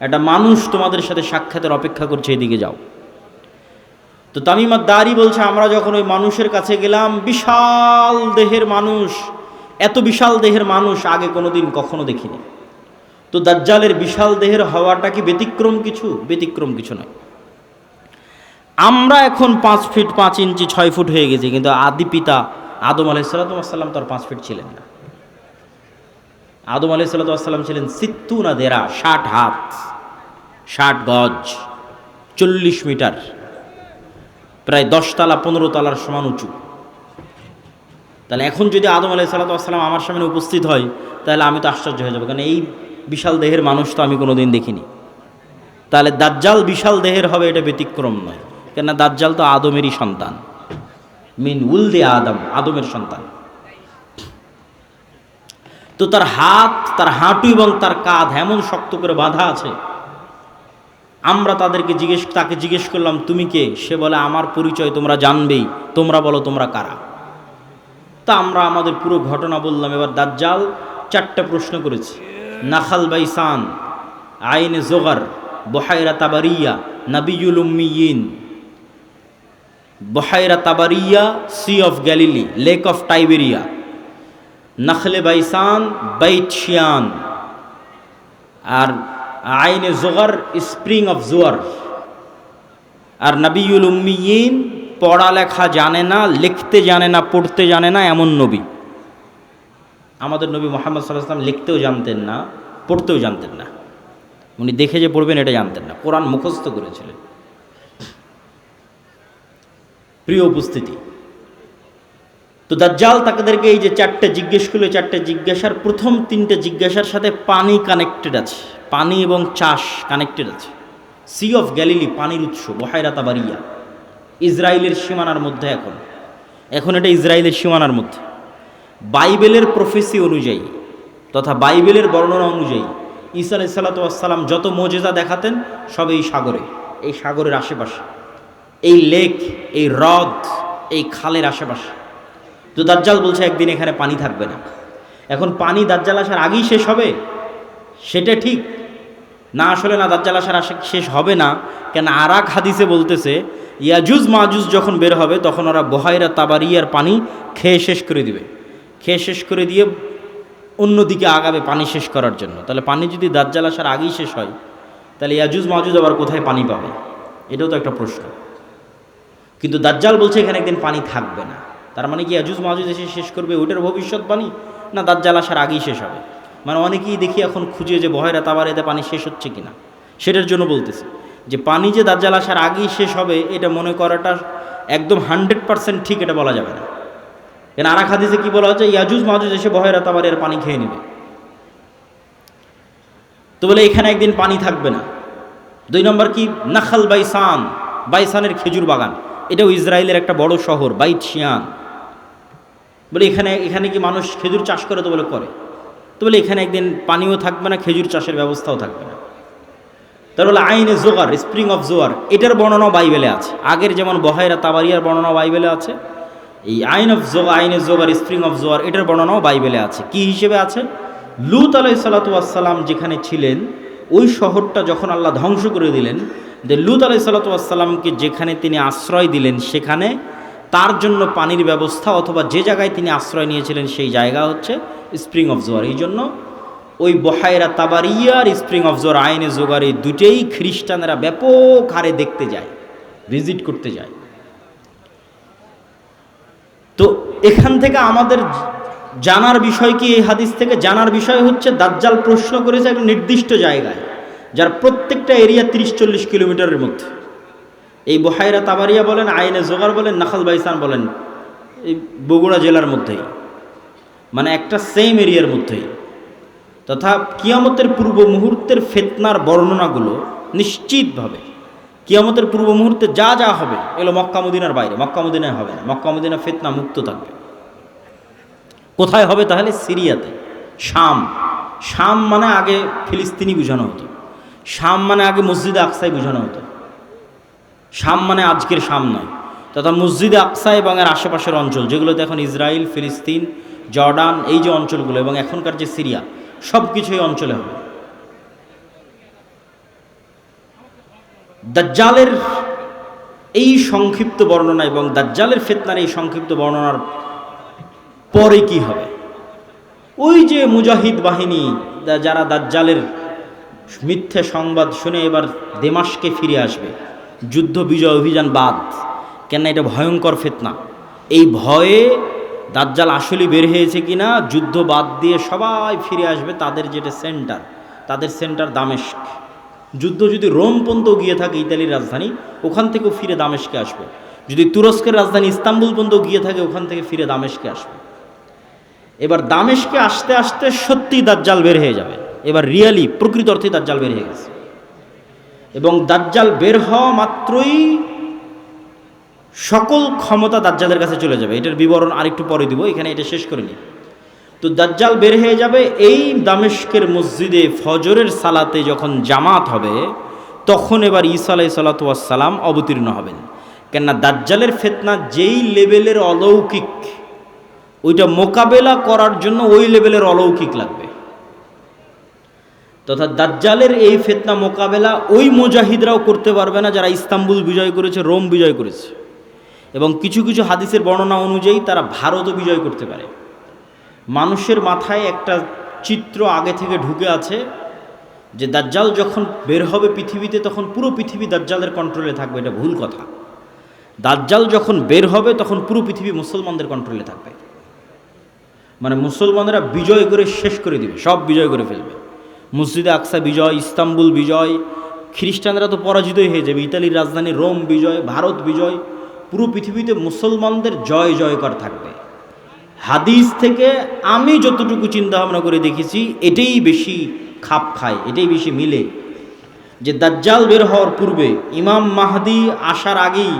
একটা মানুষ তোমাদের সাথে সাক্ষাতের অপেক্ষা করছে, এদিকে যাও। তো তামিম আদ-দারি বলছে, আমরা যখন ওই মানুষের কাছে গেলাম, বিশাল দেহের মানুষ, এত বিশাল দেহের মানুষ আগে কোনোদিন কখনো দেখিনি। তো দাজ্জালের বিশাল দেহের হওয়াটা কি ব্যতিক্রম কিছু? ব্যতিক্রম কিছু নয়। আমরা এখন 5 ফিট 5 ইঞ্চি 6 ফুট হয়ে গেছি, কিন্তু আদি পিতা আদম আলাইহিসসালাম তো আর 5 ফিট ছিলেন না। আদম আলাইহিসসালাম ছিলেন 60 দেরা, 60 হাত, 60 গজ, 40 মিটার, প্রায় 10 তলা 15 তলার সমান উঁচু। তাহলে এখন যদি আদম আলাইহিসসালাম আমার সামনে উপস্থিত হয়, তাহলে আমি তো আশ্চর্য হয়ে যাবো, কারণ এই বিশাল দেহের মানুষ তো আমি কোনোদিন দেখিনি। তাহলে দাজ্জাল বিশাল দেহের হবে, এটা ব্যতিক্রম নয়, কেননা দাজ্জাল তো আদমেরই সন্তান, মিন উলদে আদম, আদমের সন্তান। তো তার হাত, তার হাঁটু এবং তার কাঁধ এমন শক্ত করে বাঁধা আছে। আমরা তাকে জিজ্ঞেস করলাম, তুমি কে? সে বলে, আমার পরিচয় তোমরা জানবেই, তোমরা বলো তোমরা কারা। তা আমরা আমাদের পুরো ঘটনা বললাম। এবার দাজ্জাল 4টা প্রশ্ন করেছে: নাখাল বাইসান, আইনে জোগার, বহাইরা তাবারিয়া, নাবিয়ুল উম্মিয়িন। বহাইরা তাবারিয়া, sea of Galilee, lake of Tiberias. নাখলে বাইসান, বাইত শিয়ান। আর আইনে জোগার, স্প্রিং অফ জোয়ার। আর নাবিয়ুল উম্মিয়িন, পড়ালেখা জানে না, লিখতে জানে না, পড়তে জানে না, এমন নবী। আমাদের নবী মুহাম্মদ সাল্লাল্লাহু আলাইহি ওয়াসাল্লাম লিখতেও জানতেন না, পড়তেও জানতেন না। উনি দেখে যে পড়বেন এটা জানতেন না, কোরআন মুখস্থ করেছিলেন। প্রিয় উপস্থিতি, তো দাজ্জাল তাদেরকে এই যে 4টে জিজ্ঞেস করলো, 4টে জিজ্ঞাসার প্রথম 3টে জিজ্ঞাসার সাথে পানি কানেক্টেড আছে, পানি এবং চাষ কানেক্টেড আছে। সি অফ গ্যালিলি, পানির উৎস, বহাইরা তাবারিয়া, ইসরায়েলের সীমানার মধ্যে। এখন এটা ইসরায়েলের সীমানার মধ্যে। বাইবেলের প্রফেসি অনুযায়ী তথা বাইবেলের বর্ণনা অনুযায়ী ঈসা আলাইহিস সালাম যত মুজিজা দেখাতেন সব এই সাগরে, এই সাগরের আশেপাশে, এই লেক, এই হ্রদ, এই খালের আশেপাশে। তো দাজ্জাল বলছে একদিন এখানে পানি থাকবে না। এখন পানি দাজ্জাল আসার আগেই শেষ হবে, সেটা ঠিক না। আসলে না, দাজ্জাল আসার শেষ হবে না, কেন আরাক হাদিসে বলতেছে ইয়াজুজ মাজুজ যখন বের হবে তখন ওরা বহাইরা তাবারিয়ার পানি খেয়ে শেষ করে দিবে, খেয়ে শেষ করে দিয়ে অন্যদিকে আগাবে পানি শেষ করার জন্য। তাহলে পানি যদি দাজ্জাল আসার আগেই শেষ হয়, তাহলে ইয়াজুজ মাজুজ আবার কোথায় পানি পাবে? এটাও তো একটা প্রশ্ন। কিন্তু দাজ্জাল বলছে এখানে একদিন পানি থাকবে না। তার মানে কি ইয়াজুজ মাজুজ এসে শেষ করবে ওটার ভবিষ্যৎবাণী, না দাজ্জাল আসার আগেই শেষ হবে? মানে অনেকেই দেখি এখন খুঁজে যে বহাইরা তাবারিয়াতে পানি শেষ হচ্ছে কিনা, সেটার জন্য বলতেছি যে পানি যে দাজ্জাল আসার আগেই শেষ হবে এটা মনে করাটা একদম 100% ঠিক এটা বলা যাবে না। কেন আরাক হাদিসে কি বলা হচ্ছে? ইয়াজুজ মাজুজ এসে বহাইরা তাবারিয়ার পানি খেয়ে নেবে। তো বলে এখানে একদিন পানি থাকবে না। 2 নম্বর কি? নাখাল বাইসান, বাইসানের খেজুর বাগান, এটাও ইসরায়েলের একটা বড় শহর, বাইত শিয়ান। বলে এখানে কি মানুষ খেজুর চাষ করে? তো বলে করে। তো বলে এখানে একদিন পানিও থাকবে না, খেজুর চাষের ব্যবস্থাও থাকবে না। তার বলে আইনে জোগার, স্প্রিং অফ জোয়ার, এটার বর্ণনাও বাইবেলে আছে। আগের যেমন বহাইরা তাবারিয়ার বর্ণনাও বাইবেলে আছে, এই আইনে জোগার, স্প্রিং অফ জোয়ার, এটার বর্ণনাও বাইবেলে আছে। কি হিসেবে আছে? লূত আলাইহিস সালাম যেখানে ছিলেন ওই শহরটা যখন আল্লাহ ধ্বংস করে দিলেন, যে লূত আলাইহিস সালামকে যেখানে তিনি আশ্রয় দিলেন সেখানে তার জন্য পানির ব্যবস্থা, অথবা যে জায়গায় তিনি আশ্রয় নিয়েছিলেন সেই জায়গা হচ্ছে স্প্রিং অফ জোয়ার। এই জন্য ওই বহাইরা তাবারিয়ার স্প্রিং অফ জোয়ার, আইনে জোগার, এই দুটেই খ্রিস্টানেরা ব্যাপক হারে দেখতে যায়, ভিজিট করতে যায়। তো এখান থেকে আমাদের জানার বিষয় কি? এই হাদিস থেকে জানার বিষয় হচ্ছে দাজ্জাল প্রশ্ন করেছে একটা নির্দিষ্ট জায়গায়, যার প্রত্যেকটা এরিয়া 30-40 কিলোমিটারের মধ্যে। এই বহাইরা তাবারিয়া বলেন, আইনে জোগার বলেন, নাখাল বাইসান বলেন, এই বগুড়া জেলার মধ্যেই, মানে একটা সেম এরিয়ার মধ্যেই। তথা কিয়ামতের পূর্ব মুহূর্তের ফিতনার বর্ণনাগুলো নিশ্চিতভাবে কিয়ামতের পূর্ব মুহূর্তে যা যা হবে এগুলো মক্কা মদিনার বাইরে, মক্কা মদিনায় হবে না। মক্কা মদিনা ফিতনা মুক্ত থাকবে। কোথায় হবে তাহলে? সিরিয়াতে, শাম। শাম মানে আগে ফিলিস্তিনি বোঝানো হতো, শাম মানে আগে মসজিদে আকসাই বোঝানো হতো। শাম মানে আজকের শাম নয়, তথা মসজিদে আকসা এবং এর আশেপাশের অঞ্চল যেগুলোতে এখন ইসরায়েল, ফিলিস্তিন, জর্ডান, এই যে অঞ্চলগুলো এবং এখনকার যে সিরিয়া, সব কিছু এই অঞ্চলে হবে। দাজ্জালের এই সংক্ষিপ্ত বর্ণনা এবং দাজ্জালের ফিতনার এই সংক্ষিপ্ত বর্ণনার পরে কি হবে? ওই যে মুজাহিদ বাহিনী যারা দাজ্জালের মিথ্যে সংবাদ শুনে এবার দেমাশকে ফিরে আসবে, যুদ্ধ বিজয় অভিযান বাদ, কেন এটা ভয়ঙ্কর ফিতনা, এই ভয়ে দাজ্জাল আসলে বের হয়েছে কিনা, যুদ্ধ বাদ দিয়ে সবাই ফিরে আসবে তাদের যেটা সেন্টার, তাদের সেন্টার দামেস্ক। যুদ্ধ যদি রোম পর্যন্ত গিয়ে থাকে, ইতালির রাজধানী, ওখান থেকেও ফিরে দামেস্কে আসবে। যদি তুরস্কের রাজধানী ইস্তাম্বুল পর্যন্ত গিয়ে থাকে, ওখান থেকে ফিরে দামেস্কে আসবে। এবার দামেস্কে আসতে আসতে সত্যি দাজ্জাল বের হয়ে যাবে। এবার রিয়ালি প্রকৃত অর্থে দাজ্জাল বের হয়ে গেছে, এবং দাজ্জাল বের হওয়া মাত্রই সকল ক্ষমতা দাজ্জালের কাছে চলে যাবে। এটার বিবরণ আরেকটু পরে দিব, এখানে এটা শেষ করে নিই। তো দাজ্জাল বের হয়ে যাবে। এই দামেস্কের মসজিদে ফজরের সালাতে যখন জামাত হবে, তখন এবার ঈসা আলাইহিস সালাতু ওয়াস সালাম অবতীর্ণ হবেন। কেননা দাজ্জালের ফিতনা যেই লেভেলের অলৌকিক, ওইটা মোকাবেলা করার জন্য ওই লেভেলের অলৌকিক লাগবে। তথা দাজ্জালের এই ফিতনা মোকাবেলা ওই মুজাহিদরাও করতে পারবে না যারা ইস্তাম্বুল বিজয় করেছে, রোম বিজয় করেছে, এবং কিছু কিছু হাদিসের বর্ণনা অনুযায়ী তারা ভারতও বিজয় করতে পারে। মানুষের মাথায় একটা চিত্র আগে থেকে ঢুকে আছে যে দাজ্জাল যখন বের হবে পৃথিবীতে, তখন পুরো পৃথিবী দাজ্জালের কন্ট্রোলে থাকবে। এটা ভুল কথা। দাজ্জাল যখন বের হবে তখন পুরো পৃথিবী মুসলমানদের কন্ট্রোলে থাকবে, মানে মুসলমানরা বিজয় করে শেষ করে দিবে, সব বিজয় করে ফেলবে। মসজিদে আকসা বিজয়, ইস্তাম্বুল বিজয়, খ্রিস্টানরা তো পরাজিতই হয়ে যাবে, ইতালির রাজধানী রোম বিজয়, ভারত বিজয়, পুরো পৃথিবীতে মুসলমানদের জয় জয়কার থাকবে। হাদিস থেকে আমি যতটুকু চিন্তা ভাবনা করে দেখেছি, এটাই বেশি খাপ খায়, এটাই বেশি মিলে, যে দাজ্জাল বের হওয়ার পূর্বে, ইমাম মাহদি আসার আগেই,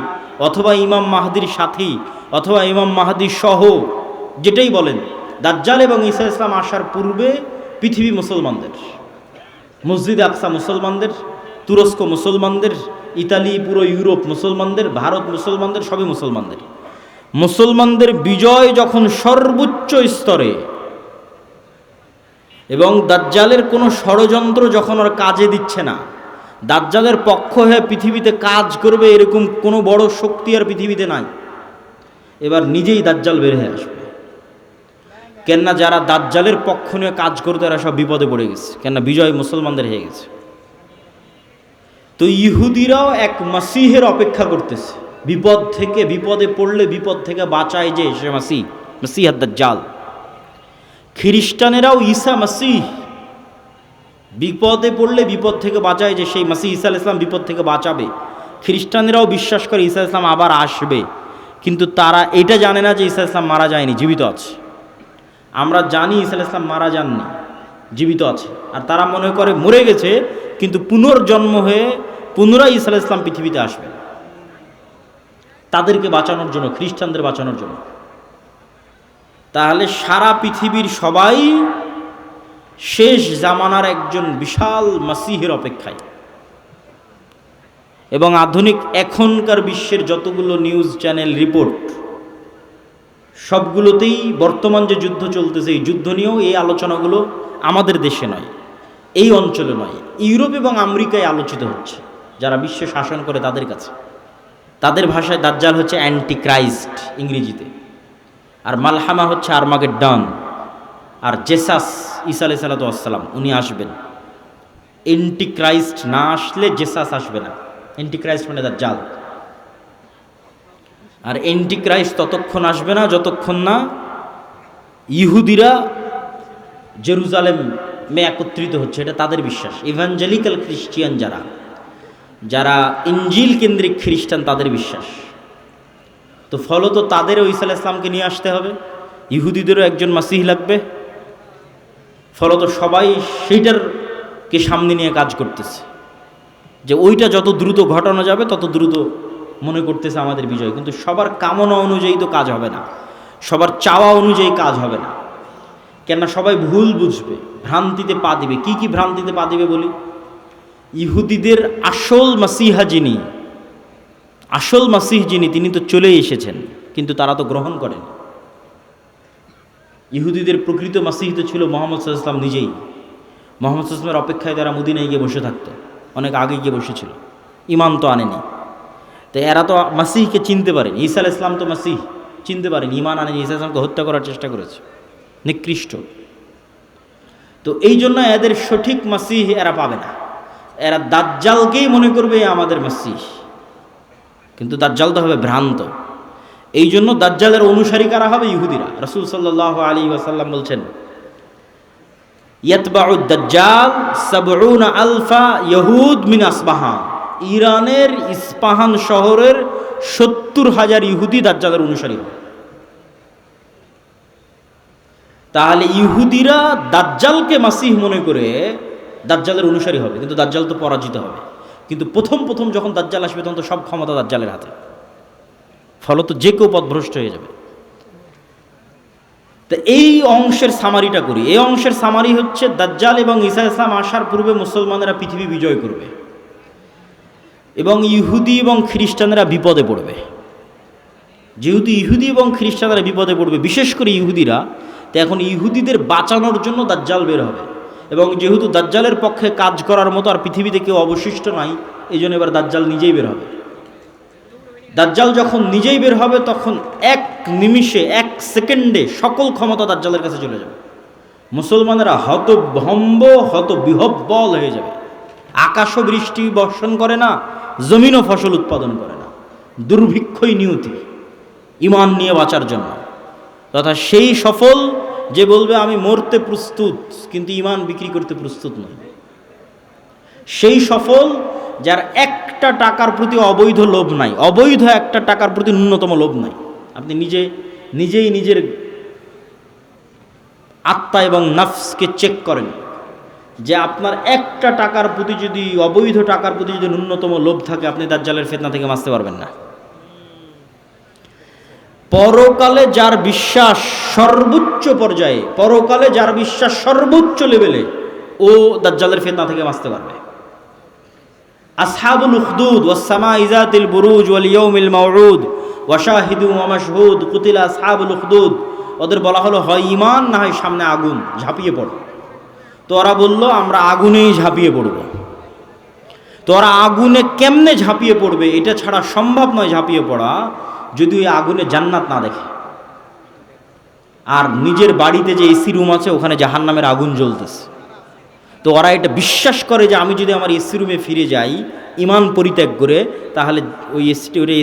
অথবা ইমাম মাহদির সাথী, অথবা ইমাম মাহদি সহ, যেটাই বলেন, দাজ্জাল এবং ঈসা ইসলাম আসার পূর্বে পৃথিবী মুসলমানদের, মসজিদে আকসা মুসলমানদের, তুরস্ক মুসলমানদের, ইতালি, পুরো ইউরোপ মুসলমানদের, ভারত মুসলমানদের, সবই মুসলমানদের। মুসলমানদের বিজয় যখন সর্বোচ্চ স্তরে, এবং দাজ্জালের কোনো ষড়যন্ত্র যখন আর কাজে দিচ্ছে না, দাজ্জালের পক্ষ হয়ে পৃথিবীতে কাজ করবে এরকম কোনো বড় শক্তি আর পৃথিবীতে নাই, এবার নিজেই দাজ্জাল বের হয়ে আসবে। কেননা যারা দাজ্জালের পক্ষ নিয়ে কাজ করতে, এরা সব বিপদে পড়ে গেছে, কেননা বিজয় মুসলমানদের হয়ে গেছে। তো ইহুদিরাও এক মাসিহের অপেক্ষা করতেছে, বিপদ থেকে, বিপদে পড়লে বিপদ থেকে বাঁচায় যে সে মাসিহ দাজ্জাল। খ্রিস্টানেরাও ঈসা মাসিহ, বিপদে পড়লে বিপদ থেকে বাঁচায় যে সেই মাসিহ ঈসা আলাইহিস সালাম বিপদ থেকে বাঁচাবে। খ্রিস্টানেরাও বিশ্বাস করে ঈসা আলাইহিস সালাম আবার আসবে, কিন্তু তারা এটা জানে না যে ঈসা আলাইহিস সালাম মারা যায়নি, জীবিত আছে। আমরা জানি ঈসা আলাইহিস সালাম মারা যাননি, জীবিত আছে, আর তারা মনে করে মরে গেছে, কিন্তু পুনর্জন্ম হয়ে পুনরায় ঈসা আলাইহিস সালাম পৃথিবীতে আসবে, তাদেরকে বাঁচানোর জন্য, খ্রিস্টানদের বাঁচানোর জন্য। তাহলে সারা পৃথিবীর সবাই শেষ জামানার একজন বিশাল মাসিহের অপেক্ষায়। এবং আধুনিক এখনকার বিশ্বের যতগুলো নিউজ চ্যানেল রিপোর্ট, সবগুলোতেই বর্তমান যে যুদ্ধ চলতেছে, এই যুদ্ধ নিয়েও এই আলোচনাগুলো আমাদের দেশে নয়, এই অঞ্চলে নয়, ইউরোপ এবং আমেরিকায় আলোচিত হচ্ছে, যারা বিশ্ব শাসন করে তাদের কাছে। তাদের ভাষায় দাজ্জাল হচ্ছে অ্যান্টি ক্রাইস্ট ইংরেজিতে, আর মালহামা হচ্ছে আর্মাগেড্ডন, আর জেসাস ঈসা আলাইহিস সালাতু ওয়াস সালাম উনি আসবেন। অ্যান্টি ক্রাইস্ট না আসলে জেসাস আসবে না। অ্যান্টি ক্রাইস্ট মানে দাজ্জাল। আর অ্যান্টি ক্রাইস্ট ততক্ষণ আসবে না যতক্ষণ না ইহুদিরা জেরুজালেমে একত্রিত হচ্ছে, এটা তাদের বিশ্বাস। ইভাঞ্জেলিক্যাল খ্রিস্টিয়ান যারা, যারা ইঞ্জিল কেন্দ্রিক খ্রিস্টান, তাদের বিশ্বাস। তো ফলত তাদেরও ঈসা আলাইহিস সালামকে নিয়ে আসতে হবে, ইহুদিদেরও একজন মাসিহ লাগবে। ফলত সবাই সেইটারকে সামনে নিয়ে কাজ করতেছে, যে ওইটা যত দ্রুত ঘটানো যাবে তত দ্রুত মনে করতেছে আমাদের বিজয়। কিন্তু সবার কামনা অনুযায়ী তো কাজ হবে না, সবার চাওয়া অনুযায়ী কাজ হবে না, কেননা সবাই ভুল বুঝবে, ভ্রান্তিতে পা দিবে। কি কি ভ্রান্তিতে পা দিবে বলি? ইহুদিদের আসল মাসিহা যিনি, আসল মাসিহ যিনি, তিনি তো চলেই এসেছেন, কিন্তু তারা তো গ্রহণ করেন। ইহুদিদের প্রকৃত মাসিহ তো ছিল মুহাম্মদ সাল্লাল্লাহু আলাইহি ওয়াসাল্লাম নিজেই। মুহাম্মদ সাল্লাল্লাহু আলাইহি ওয়াসাল্লামের অপেক্ষায় তারা মদিনায় গিয়ে বসে থাকতো, অনেক আগে গিয়ে বসেছিল। ইমান তো আনেনি। তো এরা তো মাসিহকে চিনতে পারেনি, ঈসা আলাইহিস সালাম তো মাসিহ চিনতে পারেনি, ইমান আনেনি, ঈসা আলাইহিস সালামকে হত্যা করার চেষ্টা করেছে, নিকৃষ্ট। তো এই জন্য এদের সঠিক মাসিহ এরা পাবে না, এরা দাজ্জালকেই মনে করবে আমাদের মাসিহ, কিন্তু দাজ্জাল তো হবে ভ্রান্ত। এই জন্য দাজ্জালের অনুসারী কারা হবে? ইহুদিরা। রাসূল সাল্লাল্লাহু আলাইহি ওয়াসাল্লাম বলছেন, ইয়াতবাউদ দাজ্জাল ৭০ আলফা ইহুদ মিন আসবাহান, ইরানের ইস্পাহান শহরের ৭০,০০০ ইহুদি দাজ্জালের অনুসারী হবে। তাহলে ইহুদিরা দাজ্জালকে মাসিহ মনে করে দাজ্জালের অনুসারী হবে, কিন্তু দাজ্জাল তো পরাজিত হবে। কিন্তু প্রথম প্রথম যখন দাজ্জাল আসবে তখন তো সব ক্ষমতা দাজ্জালের হাতে, ফলত যে কেউ পথভ্রষ্ট হয়ে যাবে। তো এই অংশের সামারিটা করি। এই অংশের সামারি হচ্ছে, দাজ্জাল এবং ঈসা আলাইহিস সালাম আসার পূর্বে মুসলমানেরা পৃথিবী বিজয় করবে এবং ইহুদি এবং খ্রিস্টানেরা বিপদে পড়বে। যেহেতু ইহুদি এবং খ্রিস্টানরা বিপদে পড়বে, বিশেষ করে ইহুদিরা, তো এখন ইহুদিদের বাঁচানোর জন্য দাজ্জাল বের হবে। এবং যেহেতু দাজ্জালের পক্ষে কাজ করার মতো আর পৃথিবীতে কেউ অবশিষ্ট নাই, এই জন্য এবার দাজ্জাল নিজেই বের হবে। দাজ্জাল যখন নিজেই বের হবে তখন এক নিমিষে, এক সেকেন্ডে সকল ক্ষমতা দাজ্জালের কাছে চলে যাবে। মুসলমানেরা হতভম্ব, হতবিহ্বল হয়ে যাবে। আকাশও বৃষ্টি বর্ষণ করে না, জমিনও ফসল উৎপাদন করে না, দুর্ভিক্ষই নিয়তি ইমান নিয়ে বাঁচার জন্য। তথা সেই সফল যে বলবে আমি মরতে প্রস্তুত কিন্তু ইমান বিক্রি করতে প্রস্তুত নয়। সেই সফল যার একটা টাকার প্রতি অবৈধ লোভ নাই, অবৈধ একটা টাকার প্রতি ন্যূনতম লোভ নাই। আপনি নিজেই নিজের আত্মা এবং নফসকে চেক করেন যে আপনার একটা টাকার প্রতি যদি, অবৈধ টাকার প্রতি যদি ন্যূনতম লোভ থাকে, আপনি দাজ্জালের ফিতনা থেকে বাঁচতে পারবেন না। পরকালে যার বিশ্বাস সর্বোচ্চ পর্যায়ে, পরকালে যার বিশ্বাস সর্বোচ্চ লেভেলে, ও দাজ্জালের ফিতনা থেকে বাঁচতে পারবে। আসহাবুল উখদুদ ওয়াস সামাই যাতিল বুরুজ ওয়াল ইয়াউমিল মাউউদ ওয়া শাহিদু ওয়া মাশহুদ কুতিলা আসহাবুল উখদুদ, ওদের বলা হলো হয় ঈমান না হয় সামনে আগুন, ঝাঁপিয়ে পড়ো। তো ওরা বলল আমরা আগুনেই ঝাঁপিয়ে পড়ব। তো ওরা আগুনে কেমনে ঝাঁপিয়ে পড়বে এটা ছাড়া সম্ভব নয় ঝাঁপিয়ে পড়া, যদি ওই আগুনে জান্নাত না দেখে। আর নিজের বাড়িতে যে এসি রুম আছে ওখানে জাহান্নামের আগুন জ্বলতেছে। তো ওরা এটা বিশ্বাস করে যে আমি যদি আমার এসি রুমে ফিরে যাই ইমান পরিত্যাগ করে, তাহলে ওই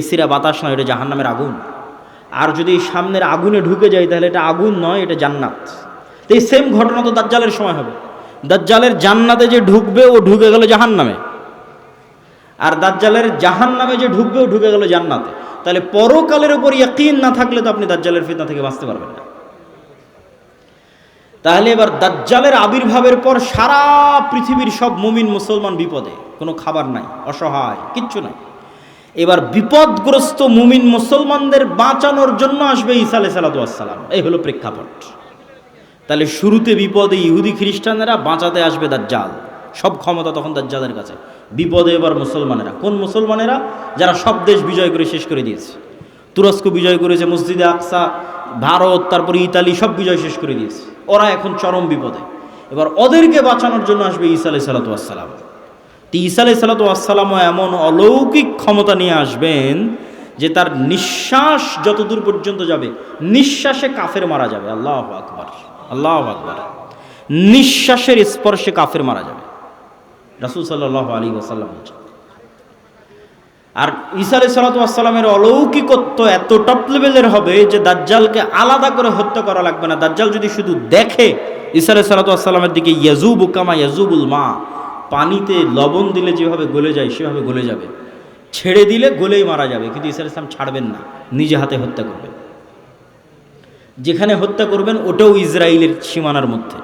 এসিরা বাতাস নয়, এটা জাহান্নামের আগুন। আর যদি সামনের আগুনে ঢুকে যায় তাহলে এটা আগুন নয়, এটা জান্নাত। তো এই সেম ঘটনা তো দাজ্জালের সময় হবে। দাজ্জালের জান্নাতে যে ঢুকবে ও ঢুকে গেল জাহান্নামে, আর দাজ্জালের জাহান্নামে যে ঢুকবে ও ঢুকে গেল জান্নাতে। তাহলে পরকালের উপর ইয়াকিন না থাকলে তো আপনি দাজ্জালের ফিতনা থেকে বাঁচতে পারবেন না। তাহলে এবার দাজ্জালের আবির্ভাবের পর সারা পৃথিবীর সব মুমিন মুসলমান বিপদে, কোনো খাবার নাই, অসহায়, কিচ্ছু নাই। এবার বিপদগ্রস্ত মুমিন মুসলমানদের বাঁচানোর জন্য আসবে ঈসা আলাইহিস সালাম। এই হলো প্রেক্ষাপট। তাহলে শুরুতে বিপদে ইহুদি খ্রিস্টানেরা, বাঁচাতে আসবে দাজ্জাল। সব ক্ষমতা তখন দাজ্জালের কাছে। বিপদে এবার মুসলমানেরা। কোন মুসলমানেরা? যারা সব দেশ বিজয় করে শেষ করে দিয়েছে। তুরস্ক বিজয় করেছে, মসজিদে আকসা, ভারত, তারপরে ইতালি, সব বিজয় শেষ করে দিয়েছে। ওরা এখন চরম বিপদে। এবার ওদেরকে বাঁচানোর জন্য আসবে ঈসা আলাইহিস সালাম। তো ঈসা আলাইহিস সালামও এমন অলৌকিক ক্ষমতা নিয়ে আসবেন যে তার নিঃশ্বাস যতদূর পর্যন্ত যাবে, নিঃশ্বাসে কাফের মারা যাবে। আল্লাহু আকবার, আল্লাহু আকবার। নিঃশ্বাসের স্পর্শে কাফের মারা যাবে, রাসূল সাল্লাল্লাহু আলাইহি ওয়াসাল্লাম বলেছেন। আর ঈসা আলাইহিস সালামের অলৌকিকত্ব এত টপ লেভেলের হবে যে দাজ্জালকে আলাদা করে হত্যা করা লাগবে না। দাজ্জাল যদি শুধু দেখে ঈসা আলাইহিস সালামের দিকে, ইয়াজুবু কামা ইয়াজুবুল মা, পানিতে লবণ দিলে যেভাবে গলে যায় সেভাবে গলে যাবে, ছেড়ে দিলে গলেই মারা যাবে। কিন্তু ঈসা আলাইহিস সালাম ছাড়বেন না, নিজে হাতে হত্যা করবেন। যেখানে হত্যা করবেন ওটাও ইসরায়েলের সীমানার মধ্যে।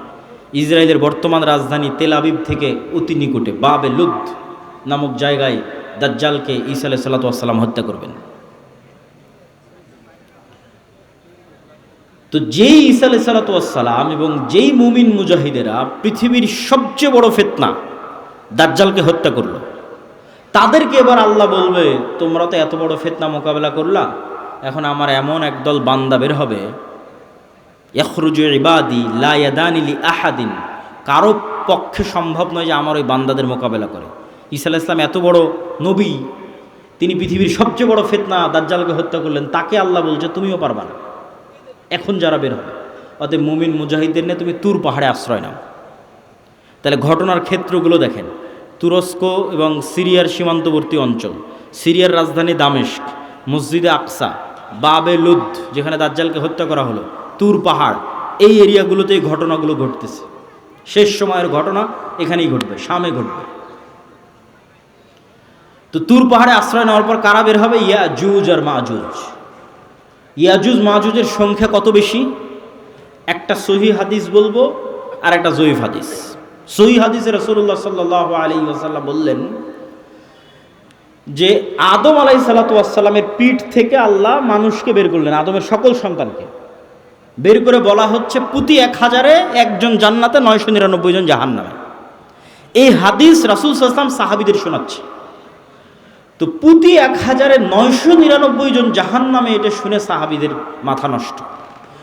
ইসরায়েলের বর্তমান রাজধানী তেল আবিব থেকে অতি নিকটে বাবে লুদ নামক জায়গায় দাজ্জালকে ঈসা আলাইহিস সালাম হত্যা করবেন। তো যেই ঈসা আলাইহিস সালাম এবং যেই মুমিন মুজাহিদেরা পৃথিবীর সবচেয়ে বড় ফিতনা দাজ্জালকে হত্যা করলো, তাদেরকে এবার আল্লাহ বলবে তোমরা তো এত বড় ফিতনা মোকাবেলা করলা, এখন আমার এমন একদল বান্দা বের হবে, ইয়াখরুজু ইবাদি লা ইয়াদানি লি আহাদিন, কারো পক্ষে সম্ভব নয় যে আমার ওই বান্দাদের মোকাবেলা করে। ঈসা আলাইহিস সালাম এত বড় নবী, তিনি পৃথিবীর সবচেয়ে বড় ফিতনা দাজ্জালকে হত্যা করলেন, তাকে আল্লাহ বলছে তুমিও পারবা না এখন যারা বের হবে। অতএব মুমিন মুজাহিদদের নিয়ে তুমি তুর পাহাড়ে আশ্রয় নাও। তাহলে ঘটনার ক্ষেত্রগুলো দেখেন, তুরস্ক এবং সিরিয়ার সীমান্তবর্তী অঞ্চল, সিরিয়ার রাজধানী দামেস্ক, মসজিদে আকসা, বাবে লুদ যেখানে দাজ্জালকে হত্যা করা হলো, তুর পাহাড়, এই এরিয়াগুলোতে এই ঘটনাগুলো ঘটতেছে। শেষ সময়ের ঘটনা এখানেই ঘটবে, শামে ঘটবে। তো তুর পাহাড়ে আশ্রয় নেওয়ার পর কারা বের হবে? ইয়াজুজ আর মাজুজ। ইয়াজুজ মাজুজের সংখ্যা কত বেশি? একটা সহিহ হাদিস বলবো আর একটা জয়ীফ হাদিস। সহিহ হাদিসে রাসূলুল্লাহ সাল্লাল্লাহু আলাইহি ওয়াসাল্লাম বললেন যে আদম আলাইহিস সালাতু ওয়াস সালামের পিঠ থেকে আল্লাহ মানুষকে বের করলেন, আদমের সকল সন্তানকে বের করে বলা হচ্ছে প্রতি 1000-এ একজন জান্নাতে, 999 জন জাহান্নামে। এই হাদিস রাসূল সাল্লাল্লাহু আলাইহি ওয়াসাল্লাম সাহাবীদের শোনাচ্ছে। তো প্রতি 1000-এ 999 জন জাহান্নামে, এটা শুনে সাহাবীদের মাথা নষ্ট,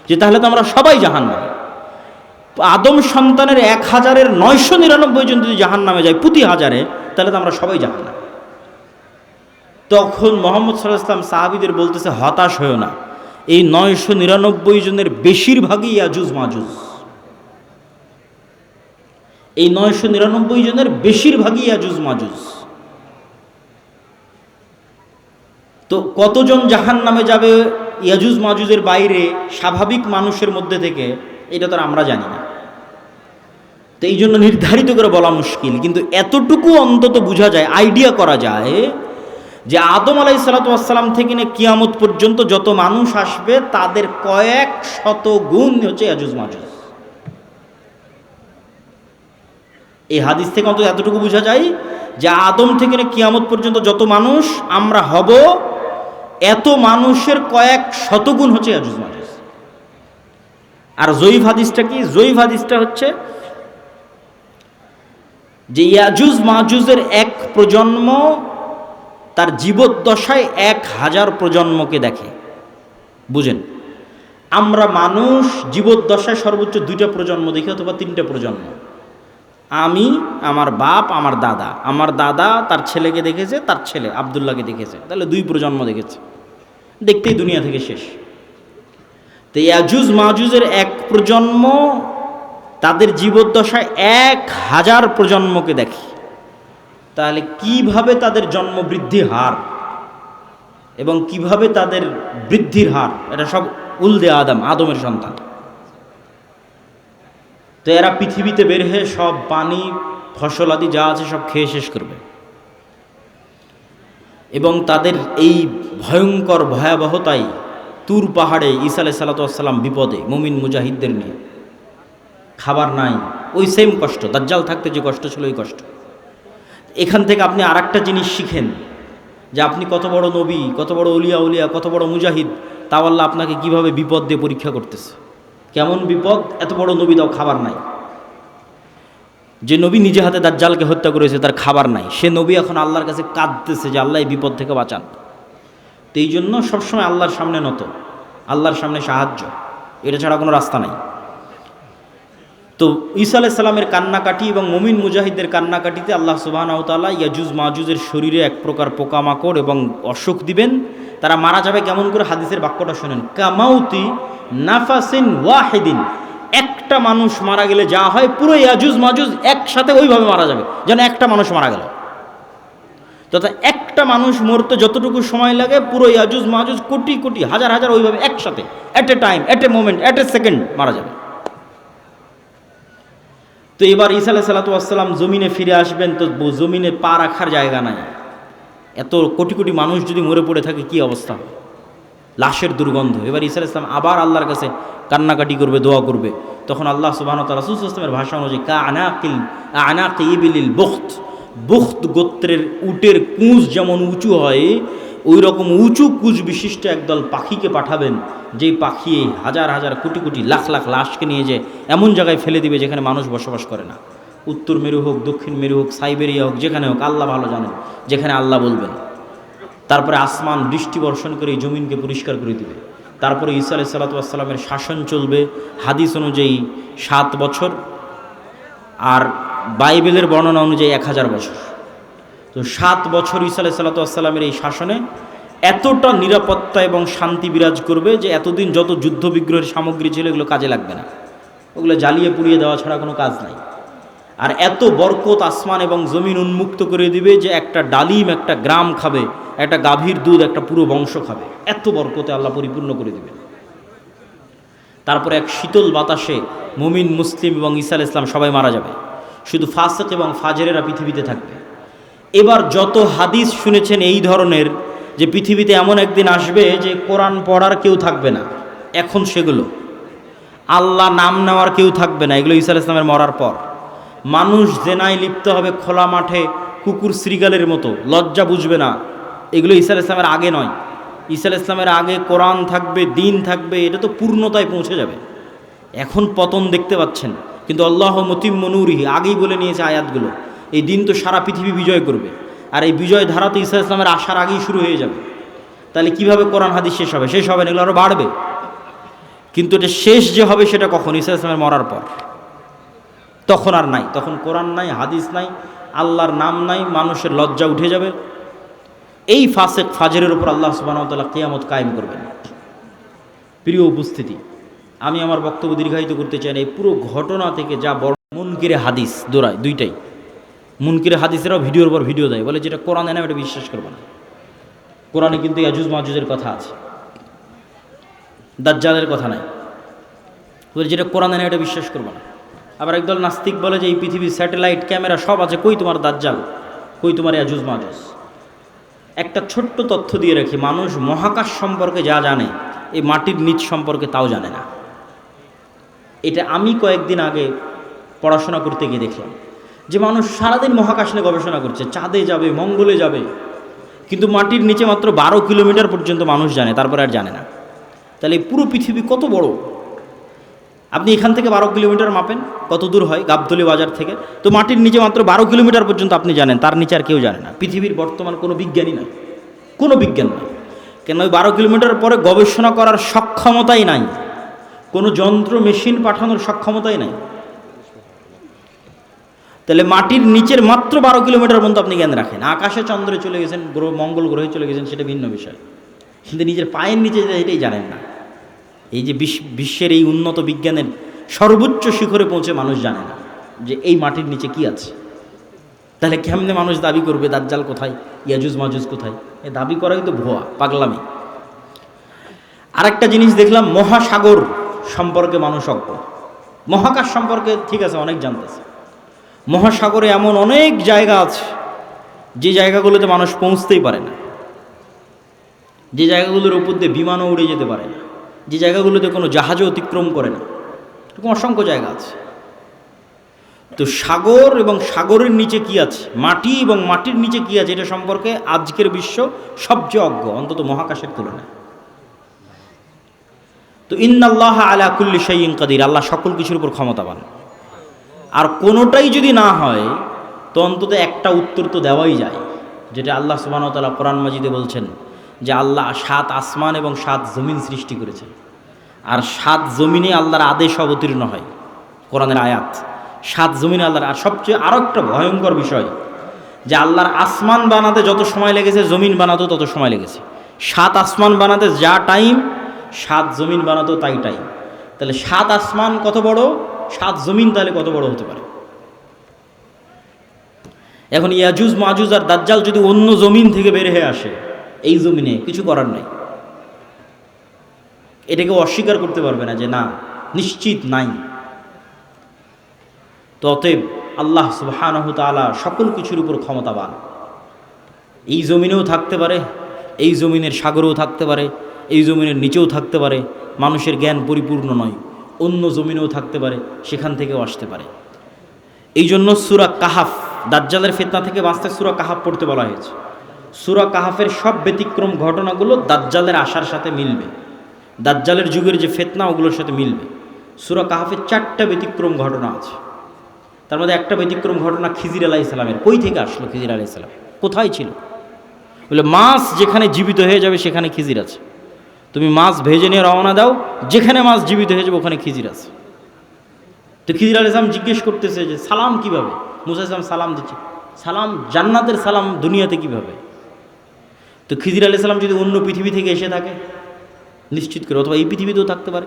যে তাহলে তো আমরা সবাই জাহান্নামে। আদম সন্তানের 1000-এর 999 জন যদি জাহান্নামে যায় প্রতি 1000-এ, তাহলে তো আমরা সবাই জাহান্নামে। তখন মুহাম্মদ সাল্লাল্লাহু আলাইহি ওয়াসাল্লাম সাহাবীদের বলতেছে হতাশ হয়েও না, এই 999 জনের বেশিরভাগই ইয়াজুজ মাজুজ। এই 999 জনের বেশিরভাগই ইয়াজুজ মাজুজ। তো কতজন জাহান্নামে যাবে ইয়াজুজ মাজুজের বাইরে স্বাভাবিক মানুষের মধ্যে থেকে, এটা তো আমরা জানি না। তো এই জন্য নির্ধারিত করে বলা মুশকিল, কিন্তু এতটুকু অন্তত বোঝা যায়, আইডিয়া করা যায় যে আদম আলাইহিস সালাতু ওয়াস সালাম থেকে নিয়ে কিয়ামত পর্যন্ত যত মানুষ আসবে তাদের কয়েক শত গুণ হচ্ছে ইয়াজুজ মাজুজ। এই হাদিস থেকে অন্তত এতটুকু বোঝা যায় যে আদম থেকে নিয়ে কিয়ামত পর্যন্ত যত মানুষ আমরা হব, এত মানুষের কয়েক শতগুণ হচ্ছে ইয়াজুজ মাজুজ। আর জয়ীফ হাদিসটা কি? জয়ীফ হাদিসটা হচ্ছে যে ইয়াজুজ মাজুজের এক প্রজন্ম তার জীবদ্দশায় 1000 প্রজন্মকে দেখে। বুঝেন, আমরা মানুষ জীবদ্দশায় সর্বোচ্চ 2টা প্রজন্ম দেখি অথবা 3টা প্রজন্ম। আমি, আমার বাপ, আমার দাদা, আমার দাদা তার ছেলেকে দেখেছে, তার ছেলে আব্দুল্লাহকে দেখেছে, তাহলে 2 প্রজন্ম দেখেছে, দেখতেই দুনিয়া থেকে শেষ। তো ইয়াজুজ মাজুজের এক প্রজন্ম তাদের জীবদ্দশায় 1000 প্রজন্মকে দেখে। তাহলে কিভাবে তাদের জন্ম বৃদ্ধির হার এবং কিভাবে তাদের বৃদ্ধির হার, এটা সব উলদে আদম, আদমের সন্তান। তো এরা পৃথিবীতে বের হয়ে সব পানি ফসল আদি যা আছে সব খেয়ে শেষ করবে, এবং তাদের এই ভয়ঙ্কর ভয়াবহতায় তুর পাহাড়ে ঈসা আলাইহিস সালাতু ওয়াস সালাম বিপদে মুমিন মুজাহিদদের নিয়ে, খাবার নাই, ওই সেম কষ্ট, দাজ্জাল থাকতে যে কষ্ট ছিল ওই কষ্ট। এখান থেকে আপনি আর একটা জিনিস শিখেন যে আপনি কত বড় নবী, কত বড় উলিয়া উলিয়া, কত বড় মুজাহিদ, তাও আল্লাহ আপনাকে কিভাবে বিপদ দিয়ে পরীক্ষা করতেছে। কেমন বিপদ? এত বড় নবী তাও খাবার নাই। যে নবী নিজে হাতে দাজ্জালকে হত্যা করেছে তার খাবার নাই, সে নবী এখন আল্লাহর কাছে কাঁদতেছে যে আল্লাহ এই বিপদ থেকে বাঁচান। তো এই জন্য সবসময় আল্লাহর সামনে নত, আল্লাহর সামনে সাহায্য, এটা ছাড়া কোনো রাস্তা নাই। তো ঈসা আলাইহিস সালামের কান্নাকাটি এবং মুমিন মুজাহিদদের কান্নাকাটিতে আল্লাহ সুবহানাহু ওয়া তাআলা ইয়াজুজ মাজুজের শরীরে এক প্রকার পোকামাকড় এবং অসুখ দিবেন। তারা মারা যাবে কেমন করে? হাদিসের বাক্যটা শোনেন, কামাউতি নাফাসিন ওয়াহিদিন। একটা মানুষ মারা গেলে যা হয়, পুরো ইয়াজুজ মাজুজ একসাথে ওইভাবে মারা যাবে, যেন একটা মানুষ মারা গেল। তথা একটা মানুষ মরতে যতটুকু সময় লাগে, পুরো ইয়াজুজ মাজুজ কোটি কোটি হাজার হাজার ওইভাবে একসাথে, at a time, at a moment, at a second মারা যাবে। তো এবার ঈসা আলাইহিস সালাতু ওয়াস সালাম জমিনে ফিরে আসবেন, তো জমিনে পা রাখার জায়গা নাই। এত কোটি কোটি মানুষ যদি মরে পড়ে থাকে কি অবস্থা হবে? লাশের দুর্গন্ধ। এবার ঈসা আলাইহিস সালাম আবার আল্লাহর কাছে কান্নাকাটি করবে, দোয়া করবে। তখন আল্লাহ সুবহানাহু ওয়া তাআলা রাসূল সাল্লাল্লাহু আলাইহি ওয়াসাল্লামের ভাষা অনুযায়ী আনাকি ইবিলিল বুখত, বুখত গোত্রের উটের কুঁজ যেমন উঁচু হয়, ওই রকম উঁচু কুঁজ বিশিষ্ট একদল পাখিকে পাঠাবেন, যেই পাখি হাজার হাজার কোটি কোটি লাখ লাখ লাশকে নিয়ে যে এমন জায়গায় ফেলে দিবে যেখানে মানুষ বসবাস করে না। উত্তর মেরু হোক, দক্ষিণ মেরু হোক, সাইবেরিয়া হোক, যেখানে হোক, আল্লাহ ভালো জানেন, যেখানে আল্লাহ বলবেন। তারপরে আসমান বৃষ্টি বর্ষণ করে এই জমিনকে পরিষ্কার করে দিবে। তারপরে ঈসা আলাইহিস সালাতু ওয়াস সালামের শাসন চলবে হাদিস অনুযায়ী 7 বছর, আর বাইবেলের বর্ণনা অনুযায়ী 1000 বছর। তো 7 বছর ঈসা আলাইহিস সালামের এই শাসনে এতটা নিরাপত্তা এবং শান্তি বিরাজ করবে যে এতদিন যত যুদ্ধ বিগ্রহের সামগ্রী ছিল এগুলো কাজে লাগবে না, ওগুলো জ্বালিয়ে পুড়িয়ে দেওয়া ছাড়া কোনো কাজ নাই। আর এত বরকত আসমান এবং জমিন উন্মুক্ত করে দিবে যে একটা ডালিম একটা গ্রাম খাবে, একটা গাভীর দুধ একটা পুরো বংশ খাবে, এত বরকতে আল্লাহ পরিপূর্ণ করে দিবে। তারপরে এক শীতল বাতাসে মুমিন মুসলিম এবং ঈসা আলাইহিস সালাম সবাই মারা যাবে, শুধু ফাসিক এবং ফাজেরেরা পৃথিবীতে থাকবে। এবার যত হাদিস শুনেছেন এই ধরনের, যে পৃথিবীতে এমন একদিন আসবে যে কোরআন পড়ার কেউ থাকবে না, এখন সেগুলো আল্লাহ নাম নেওয়ার কেউ থাকবে না, এগুলো ঈসা আলাইহিস সালামের মরার পর। মানুষ জেনায় লিপ্ত হবে খোলা মাঠে কুকুর শ্রীগালের মতো, লজ্জা বুঝবে না, এগুলো ঈসা আলাইহিস সালামের আগে নয়। ঈসা আলাইহিস সালামের আগে কোরআন থাকবে, দিন থাকবে, এটা তো পূর্ণতায় পৌঁছে যাবে। এখন পতন দেখতে পাচ্ছেন, কিন্তু আল্লাহ মুতিম্মু নূরিহি আগেই বলে নিয়েছে আয়াতগুলো, এই দিন তো সারা পৃথিবী বিজয় করবে, আর এই বিজয় ধারা তো ঈসা আলাইহিস সালামের আসার আগেই শুরু হয়ে যাবে। তাহলে কিভাবে কোরআন হাদিস শেষ হবে? শেষ হবে না, এগুলো আরও বাড়বে। কিন্তু এটা শেষ যে হবে সেটা কখন? ঈসা আলাইহিস সালামের মরার পর। তখন আর নাই, তখন কোরআন নাই, হাদিস নাই, আল্লাহর নাম নাই, মানুষের লজ্জা উঠে যাবে। এই ফাসিক ফাজেরের উপর আল্লাহ সুবহানাহু ওয়া তাআলা কিয়ামত কায়েম করবেন। প্রিয় উপস্থিতি, আমি আমার বক্তব্য দীর্ঘায়িত করতে চাই না। এই পুরো ঘটনা থেকে যা বড় মুনকিরে হাদিস দৌড়ায়, দুইটাই মুনকিরে হাদিসেরাও ভিডিওর পর ভিডিও দেয়, বলে যেটা কোরআনে না এটা বিশ্বাস করবে না। কোরআনে কিন্তু ইয়াজুজ মাজুজের কথা আছে, দাজ্জালের কথা নাই, বলে যেটা কোরআনে না এটা বিশ্বাস করবে না। আবার একদল নাস্তিক বলে যে এই পৃথিবীর স্যাটেলাইট ক্যামেরা সব আছে, কই তোমার দাজ্জাল, কই তোমার ইয়াজুজ মাজুজ। একটা ছোট্ট তথ্য দিয়ে রাখি, মানুষ মহাকাশ সম্পর্কে যা জানে এই মাটির নিচ সম্পর্কে তাও জানে না। এটা আমি কয়েকদিন আগে পড়াশোনা করতে গিয়ে দেখলাম যে মানুষ সারাদিন মহাকাশ নিয়ে গবেষণা করছে, চাঁদে যাবে, মঙ্গলে যাবে, কিন্তু মাটির নিচে মাত্র 12 কিলোমিটার পর্যন্ত মানুষ জানে, তারপরে আর জানে না। তাহলে পুরো পৃথিবী কত বড়! আপনি এখান থেকে 12 কিলোমিটার মাপেন, কত দূর হয় গাবতলী বাজার থেকে, তো মাটির নিচে মাত্র 12 কিলোমিটার পর্যন্ত আপনি জানেন, তার নিচে আর কেউ জানে না। পৃথিবীর বর্তমান কোনো বিজ্ঞানী নাই, কোনো বিজ্ঞান নাই, কেন ওই 12 কিলোমিটার পরে গবেষণা করার সক্ষমতাই নাই, কোনো যন্ত্র মেশিন পাঠানোর সক্ষমতাই নাই। তাহলে মাটির নিচের মাত্র 12 কিলোমিটার পর্যন্ত আপনি জ্ঞান রাখেন। আকাশে চন্দ্রে চলে গেছেন, গ্রহ মঙ্গল গ্রহে চলে গেছেন, সেটা ভিন্ন বিষয়, কিন্তু নিজের পায়ের নিচে এটাই জানেন না। এই যে বিশ্বের এই উন্নত বিজ্ঞানের সর্বোচ্চ শিখরে পৌঁছে মানুষ জানে না যে এই মাটির নিচে কি আছে। তাহলে কেমনে মানুষ দাবি করবে দাজ্জাল কোথায়, ইয়াজুজ মাজুজ কোথায়? এ দাবি করাই তো ভুয়া, পাগলামি। আরেকটা জিনিস দেখলাম, মহাসাগর সম্পর্কে মানুষ অজ্ঞ। মহাকাশ সম্পর্কে ঠিক আছে অনেক জানতেছে, মহাসাগরে এমন অনেক জায়গা আছে যে জায়গাগুলোতে মানুষ পৌঁছতেই পারে না, যে জায়গাগুলোর উপর দিয়ে বিমানও উড়ে যেতে পারে না, যে জায়গাগুলোতে কোনো জাহাজও অতিক্রম করে না, এরকম অসংখ্য জায়গা আছে। তো সাগর এবং সাগরের নিচে কি আছে, মাটি এবং মাটির নিচে কি আছে, এটা সম্পর্কে আজকের বিশ্ব সবচেয়ে অজ্ঞ, অন্তত মহাকাশের তুলনায়। তো ইন্নাল্লাহা আলা কুল্লি শাইইন কাদির, আল্লাহ সকল কিছুর উপর ক্ষমতাবান। আর কোনোটাই যদি না হয় তো অন্তত একটা উত্তর তো দেওয়াই যায়, যেটা আল্লাহ সুবহানাহু ওয়া তাআলা কোরআন মাজিদে বলছেন যে আল্লাহ 7 আসমান এবং 7 জমিন সৃষ্টি করেছেন, আর 7 জমিনে আল্লাহর আদেশ অবতীর্ণ হয়, কোরআনের আয়াত। 7 জমিনে আল্লাহর, আর সবচেয়ে আরও একটা ভয়ঙ্কর বিষয় যে আল্লাহর আসমান বানাতে যত সময় লেগেছে জমিন বানাতেও তত সময় লেগেছে। 7 আসমান বানাতে যা টাইম 7 জমিন বানাতেও তাই টাইম। তাহলে 7 আসমান কত বড়, 7 জমিন তাহলে কত বড় হতে পারে? এখন ইয়াজুজ মাজুজ আর দাজ্জাল যদি অন্য জমিন থেকে বের হয়ে আসে, এই জমিনে কিছু করার নাই, এটাকে অস্বীকার করতে পারবে না যে না নিশ্চিত নাই। তো অতএব আল্লাহ সুবহানাহু তাআলা সকল কিছুর উপর ক্ষমতাবান। এই জমিনেও থাকতে পারে, এই জমিনের সাগরেও থাকতে পারে, এই জমিনের নিচেও থাকতে পারে, মানুষের জ্ঞান পরিপূর্ণ নয়, অন্য জমিনেও থাকতে পারে, সেখান থেকেও আসতে পারে। এই জন্য সূরা কাহাফ, দাজ্জালের ফিতনা থেকে বাঁচতে সূরা কাহাফ পড়তে বলা হয়েছে। সূরা কাহাফের সব ব্যতিক্রম ঘটনাগুলো দাজ্জালের আসার সাথে মিলবে, দাজ্জালের যুগের যে ফিতনা ওগুলোর সাথে মিলবে। সূরা কাহাফের 4টা ব্যতিক্রম ঘটনা আছে, তার মধ্যে একটা ব্যতিক্রম ঘটনা খিজির আলাইহিস সালামের। কই থেকে আসলো খিজির আলাইহিস সালাম, কোথায় ছিল? বলে মাছ যেখানে জীবিত হয়ে যাবে সেখানে খিজির আছে, তুমি মাছ ভেজে নিয়ে রওনা দাও, যেখানে মাছ জীবিত হয়ে যাবে ওখানে খিজির আছে। তো খিজির আলাইহিস সালাম জিজ্ঞেস করতেছে যে সালাম কিভাবে? মুসা আলাইহিস সালাম সালাম দিচ্ছে, সালাম, জান্নাতের সালাম দুনিয়াতে কিভাবে? তো খিজির আলাইহিস সালাম যদি অন্য পৃথিবী থেকে এসে থাকে নিশ্চিত করে, অথবা এই পৃথিবীতেও থাকতে পারে,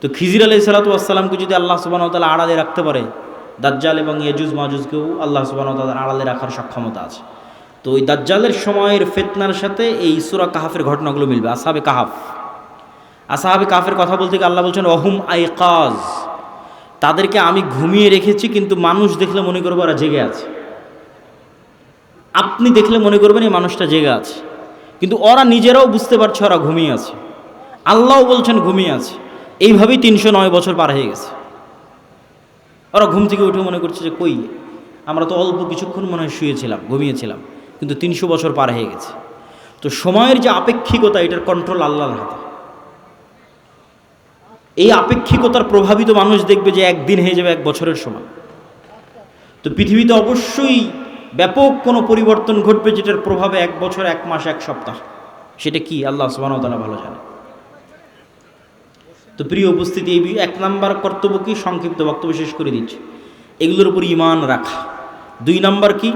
তো খিজির আলাইহিস সালামকে যদি আল্লাহ সুবহানাহু ওয়া তাআলা আড়ালে রাখতে পারে, দাজ্জাল এবং ইয়াজুজ মাজুজকেও আল্লাহ সুবহানাহু ওয়া তাআলা আড়ালে রাখার সক্ষমতা আছে। তো ওই দাজ্জালের সময়ের ফিতনার সাথে এই সূরা কাহাফের ঘটনাগুলো মিলবে। আসহাবে কাহাফের কথা বলতে গিয়ে আল্লাহ বলছেন ওহুম আইকাজ, তাদেরকে আমি ঘুমিয়ে রেখেছি, কিন্তু মানুষ দেখলে মনে করবে ওরা জেগে আছে। আপনি দেখলে মনে করবেন এই মানুষটা জেগে আছে, কিন্তু ওরা নিজেরাও বুঝতে পারছে ওরা ঘুমিয়ে আছে। আল্লাহও বলছেন ঘুমিয়ে আছে। এইভাবেই 309 বছর পার হয়ে গেছে। ওরা ঘুম থেকে উঠে মনে করছে যে কই, আমরা তো অল্প কিছুক্ষণ মনে হয় শুয়েছিলাম, ঘুমিয়েছিলাম, কিন্তু 300 বছর পার হয়ে গেছে। তো সময়ের যে আপেক্ষিকতা, এটার কন্ট্রোল আল্লাহর হাতে। এই আপেক্ষিকতার প্রভাবিত মানুষ দেখবে যে একদিন হয়ে যাবে 1 বছরের সমান। তো পৃথিবীতে অবশ্যই ব্যাপক কোনো পরিবর্তন ঘটবে, যেটার প্রভাবে 1 বছর, 1 মাস, 1 সপ্তাহ। সেটা কি আল্লাহ সুবহানাহু ওয়া তাআলা ভালো জানে। তো প্রিয় উপস্থিতি, এই 1 নাম্বার কর্তব্য কি, সংক্ষিপ্ত বক্তব্য শেষ করে দিচ্ছি, এগুলোর উপর ঈমান রাখা। 2 নাম্বার কি,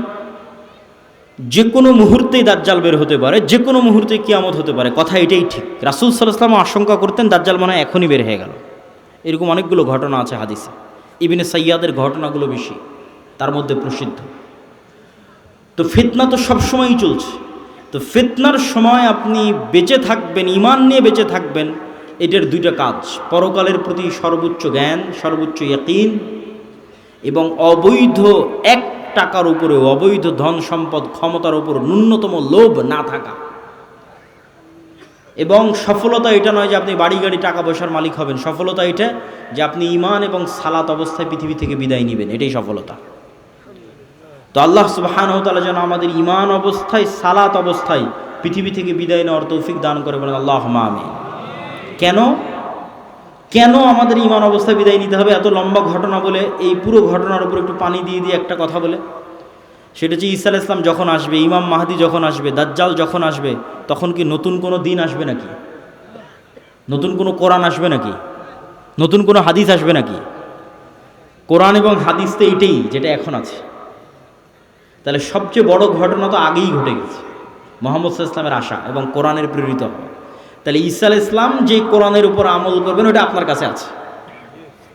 যে কোনো মুহূর্তেই দাজ্জাল বের হতে পারে, যে কোনো মুহূর্তে কিয়ামত হতে পারে। কথা এটাই ঠিক। রাসূল সাল্লাল্লাহু আলাইহি ওয়াসাল্লাম আশঙ্কা করতেন দাজ্জাল মনে হয় এখনই বের হয়ে গেল। এরকম অনেকগুলো ঘটনা আছে হাদিসে। ইবনে সাইয়াদের ঘটনাগুলো বেশি, তার মধ্যে প্রসিদ্ধ। তো ফিতনা তো সবসময়ই চলছে। তো ফিতনার সময় আপনি বেঁচে থাকবেন, ঈমান নিয়ে বেঁচে থাকবেন, এটার 2টা কাজ: পরকালের প্রতি সর্বোচ্চ জ্ঞান, সর্বোচ্চ ইয়াকিন, এবং অবৈধ 1 টাকার উপরে, অবৈধ ধন সম্পদ ক্ষমতার উপর ন্যূনতম লোভ না থাকা। এবং সফলতা এটা নয় যে আপনি বাড়ি গাড়ি টাকা পয়সার মালিক হবেন। সফলতা এটা যে আপনি ঈমান এবং সালাত অবস্থায় পৃথিবী থেকে বিদায় নেবেন, এটাই সফলতা। তো আল্লাহ সুবহানাহু ওয়া তাআলা যেন আমাদের ঈমান অবস্থায়, সালাত অবস্থায় পৃথিবী থেকে বিদায় নেওয়ার তৌফিক দান করে, বলেন আল্লাহুম্মা আমিন। কেন আমাদের ঈমান অবস্থায় বিদায় নিতে হবে? এত লম্বা ঘটনা বলে এই পুরো ঘটনার উপর একটু পানি দিয়ে একটা কথা বলে, সেটা হচ্ছে ঈসা আলাইহিস সালাম যখন আসবে, ইমাম মাহদি যখন আসবে, দাজ্জাল যখন আসবে, তখন কি নতুন কোনো দিন আসবে নাকি? নতুন কোনো কোরআন আসবে নাকি? নতুন কোনো হাদিস আসবে নাকি? কোরআন এবং হাদিস তো এইটাই যেটা এখন আছে। তাহলে সবচেয়ে বড় ঘটনা তো আগেই ঘটে গেছে, মুহাম্মদ সাল্লাল্লাহু আলাইহি ওয়াসাল্লামের আসা এবং কোরআনের প্রেরিত হওয়া। তাহলে ঈসা আলাইহিস সালাম যে কোরআনের উপর আমল করবেন, ওটা আপনার কাছে আছে।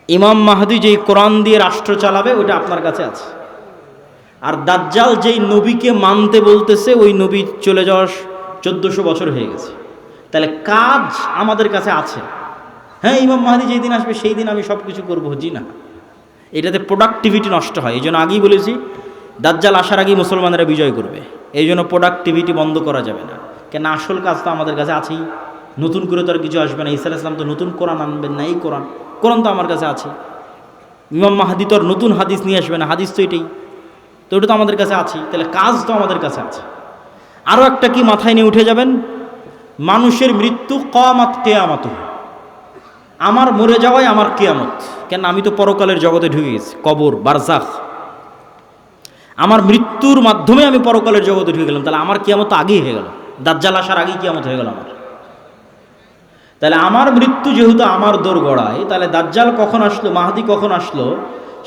ইমাম মাহদি যেই কোরআন দিয়ে রাষ্ট্র চালাবে, ওটা আপনার কাছে আছে। আর দাজ্জাল যেই নবীকে মানতে বলতেছে, ওই নবী চলে যাওয়ার 1400 বছর হয়ে গেছে। তাহলে কাজ আমাদের কাছে আছে। হ্যাঁ, ইমাম মাহদি যেই দিন আসবে সেই দিন আমি সব কিছু করবো, জি না, এটাতে প্রোডাক্টিভিটি নষ্ট হয়। এই জন্য আগেই বলেছি, দাজ্জাল আসার আগেই মুসলমানেরা বিজয় করবে। এই জন্য প্রোডাক্টিভিটি বন্ধ করা যাবে না। কেন, আসল কাজ তো আমাদের কাছে আছেই। নতুন করে তো আর কিছু আসবে না। ঈসা আলাইহিস সালাম তো নতুন কোরআন আনবেন না, এই কোরআন তো আমার কাছে আছে। ইমাম মাহদি তো আর নতুন হাদিস নিয়ে আসবে না, হাদিস তো এটাই, তো ওটা তো আমাদের কাছে আছেই। তাহলে কাজ তো আমাদের কাছে আছে। আরও একটা কি মাথায় নিয়ে উঠে যাবেন, মানুষের মৃত্যু কিয়ামত, কিয়ামত আমার মরে যাওয়াই আমার কিয়ামত। কেন, আমি তো পরকালের জগতে ঢুকে গেছি, কবর, বারজাখ। আমার মৃত্যুর মাধ্যমে আমি পরকালের জগতে ঢুকে গেলাম। তাহলে আমার কিয়ামত তো আগেই হয়ে গেল, দাজ্জাল আসার আগেই কিয়ামত হয়ে গেল আমার। তাহলে আমার মৃত্যু যেহেতু আমার দোরগড়ায়, তাহলে দাজ্জাল কখন আসলো, মাহদি কখন আসলো,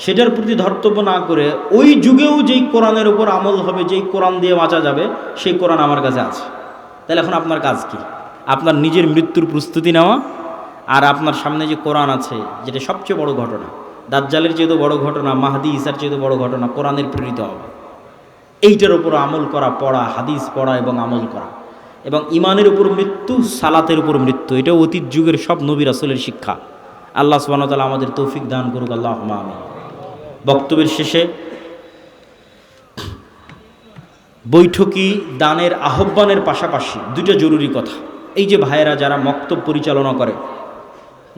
সেটার প্রতি ধর্তব্য না করে ওই যুগেও যেই কোরআনের উপর আমল হবে, যেই কোরআন দিয়ে বাঁচা যাবে, সেই কোরআন আমার কাছে আছে। তাহলে এখন আপনার কাজ কি? আপনার নিজের মৃত্যুর প্রস্তুতি নেওয়া, আর আপনার সামনে যে কোরআন আছে, যেটা সবচেয়ে বড় ঘটনা, দাজ্জালের চেয়ে তো বড় ঘটনা, মাহদি ঈসার চেয়ে তো বড় ঘটনা, কোরআনের প্রেরিত হওয়া, এইটার উপর আমল করা, পড়া, হাদিস পড়া এবং আমল করা। এবং ইমানের উপর মৃত্যু, সালাতের উপর মৃত্যু, এটা অতীত যুগের সব নবী রাসূলের শিক্ষা। আল্লাহ সুবহানাহু ওয়া তাআলা আমাদের তৌফিক দান করুক, আল্লাহুম্মা আমিন। বক্তব্যের শেষে বৈঠকি দানের আহ্বানের পাশাপাশি 2টা জরুরি কথা। এই যে ভাইয়েরা যারা মক্তব পরিচালনা করে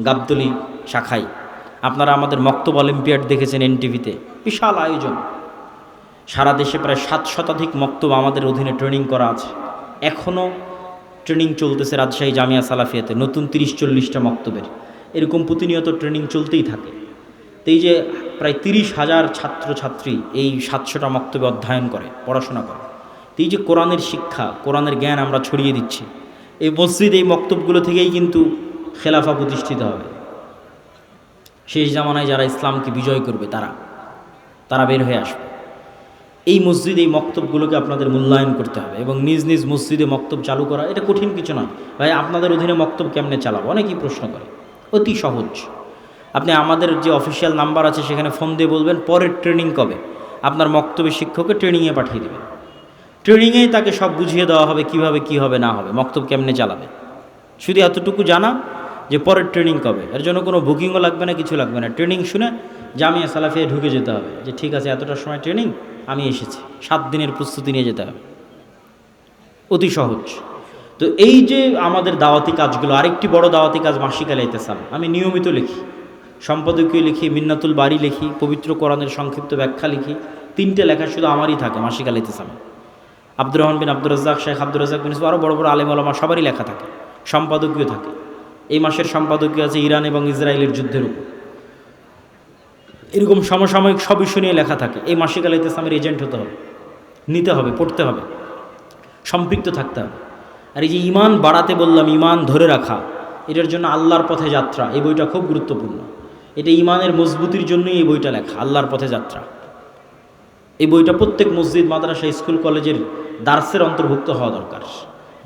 গাবতলী শাখায়, আপনারা আমাদের মক্তব অলিম্পিয়াড দেখেছেন এনটিভিতে, বিশাল আয়োজন। সারা দেশে প্রায় 7 শতাধিক মক্তব আমাদের অধীনে ট্রেনিং করা আছে। এখনও ট্রেনিং চলতেছে রাজশাহী জামিয়া সালাফিয়াতে, নতুন 30-40টা মক্তবের। এরকম প্রতিনিয়ত ট্রেনিং চলতেই থাকে। তো এই যে প্রায় 30,000 ছাত্রছাত্রী এই 700টা মক্তবে অধ্যয়ন করে, পড়াশোনা করে। তো এই যে কোরআনের শিক্ষা, কোরআনের জ্ঞান আমরা ছড়িয়ে দিচ্ছি, এই মসজিদ, এই মক্তবগুলো থেকেই কিন্তু খেলাফা প্রতিষ্ঠিত হবে। শেষ জামানায় যারা ইসলামকে বিজয় করবে, তারা বের হয়ে আসবে। এই মসজিদে এই মক্তবগুলোকে আপনাদের মূল্যায়ন করতে হবে এবং নিজ নিজ মসজিদে মক্তব চালু করা এটা কঠিন কিছু নয়। ভাই আপনাদের অধীনে মক্তব কেমনে চালাবো, অনেকেই প্রশ্ন করে। অতি সহজ। আপনি আমাদের যে অফিসিয়াল নাম্বার আছে সেখানে ফোন দিয়ে বলবেন পরের ট্রেনিং কবে, আপনার মক্তবের শিক্ষককে ট্রেনিংয়ে পাঠিয়ে দেবেন। ট্রেনিংয়েই তাকে সব বুঝিয়ে দেওয়া হবে কিভাবে কি হবে না হবে, মক্তব কেমনে চালাবে। শুধু এতটুকু জানা যে পরের ট্রেনিং কবে, এর জন্য কোনো বুকিংও লাগবে না, কিছু লাগবে না। ট্রেনিং শুনে জামিয়া সালাফিয়ায় ঢুকে যেতে হবে যে ঠিক আছে এতটার সময় ট্রেনিং, আমি এসেছি, 7 দিনের প্রস্তুতি নিয়ে যেতে হবে। অতি সহজ। তো এই যে আমাদের দাওয়াতি কাজগুলো, আরেকটি বড় দাওয়াতি কাজ মাসিক আল ইতিসাম। আমি নিয়মিত লিখি, সম্পাদকীয় লিখি, মিন্নাতুল বাড়ি লিখি, পবিত্র কোরআনের সংক্ষিপ্ত ব্যাখ্যা লিখি। 3টে লেখা শুধু আমারই থাকে মাসিক আল ইতিসামে। আব্দুর রহমান বিন আব্দুর রাজ্জাক, শেখ আব্দুর রাজ্জাক বিন ইউসুফ, আরও বড় বড় আলেম ওলামা সবারই লেখা থাকে, সম্পাদকীয় থাকে। এই মাসের সম্পাদকীয় আছে ইরান এবং ইসরায়েলের যুদ্ধের উপর। এরকম সমসাময়িক সব ইস্যু নিয়ে লেখা থাকে। এই মাসিক আল ইতিসামের এজেন্ট হতে হবে, নিতে হবে, পড়তে হবে, সম্পৃক্ত থাকতে হবে। আর এই যে ইমান বাড়াতে বললাম, ইমান ধরে রাখা, এটার জন্য আল্লাহর পথে যাত্রা, এই বইটা খুব গুরুত্বপূর্ণ। এটা ইমানের মজবুতির জন্যই এই বইটা লেখা, আল্লাহর পথে যাত্রা। এই বইটা প্রত্যেক মসজিদ, মাদ্রাসা, স্কুল, কলেজের দার্সের অন্তর্ভুক্ত হওয়া দরকার।